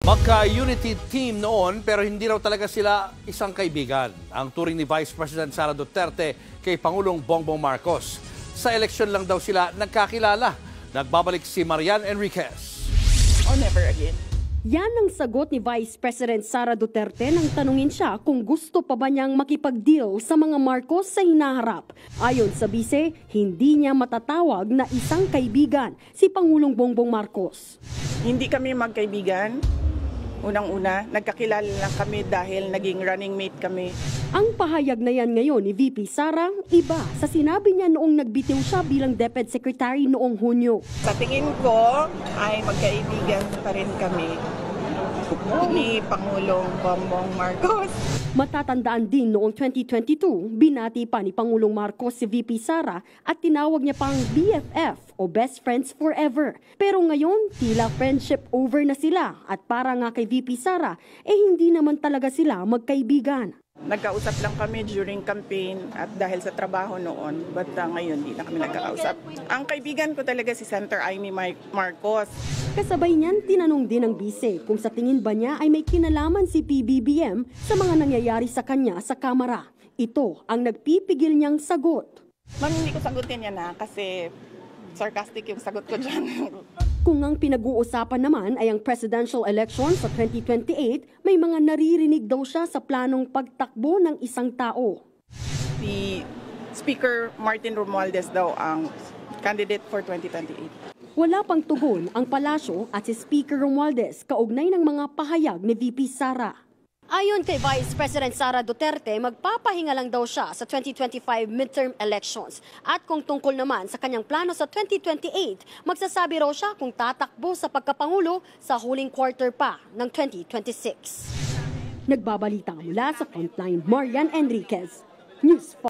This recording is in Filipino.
Magka-unity team noon pero hindi raw talaga sila isang kaibigan. Ang turing ni Vice President Sara Duterte kay Pangulong Bongbong Marcos. Sa eleksyon lang daw sila nagkakilala. Nagbabalik si Marian Enriquez. Or never again. Yan ang sagot ni Vice President Sara Duterte nang tanungin siya kung gusto pa ba niyang makipag-deal sa mga Marcos sa hinaharap. Ayon sa bise, hindi niya matatawag na isang kaibigan si Pangulong Bongbong Marcos. Hindi kami magkaibigan. Unang-una, nagkakilala lang kami dahil naging running mate kami. Ang pahayag na yan ngayon ni VP Sara, iba sa sinabi niya noong nagbitiw siya bilang DepEd Secretary noong Hunyo. Sa tingin ko ay magkaibigan pa rin kami ni Pangulong Bongbong Marcos. Matatandaan din noong 2022, binati pa ni Pangulong Marcos si VP Sara at tinawag niya pang BFF o Best Friends Forever. Pero ngayon, tila friendship over na sila at para nga kay VP Sara, hindi naman talaga sila magkaibigan. Nagkausap lang kami during campaign at dahil sa trabaho noon, but ngayon di na kami nagkakausap. Ang kaibigan ko talaga si Senator Amy Marcos. Kasabay niyan, tinanong din ng bise kung sa tingin ba niya ay may kinalaman si PBBM sa mga nangyayari sa kanya sa Kamara. Ito ang nagpipigil niyang sagot. Ma'am, hindi ko sagutin yan kasi sarcastic yung sagot ko dyan. Kung ang pinag-uusapan naman ay ang presidential election sa 2028, may mga naririnig daw siya sa planong pagtakbo ng isang tao. Si Speaker Martin Romualdez daw ang candidate for 2028. Wala pang tugon ang palasyo at si Speaker Romualdez kaugnay ng mga pahayag ni VP Sara. Ayon kay Vice President Sara Duterte, magpapahinga lang daw siya sa 2025 midterm elections. At kung tungkol naman sa kanyang plano sa 2028, magsasabi raw siya kung tatakbo sa pagkapangulo sa huling quarter pa ng 2026. Nagbabalita mula sa Frontline, Marian Enriquez, News 5.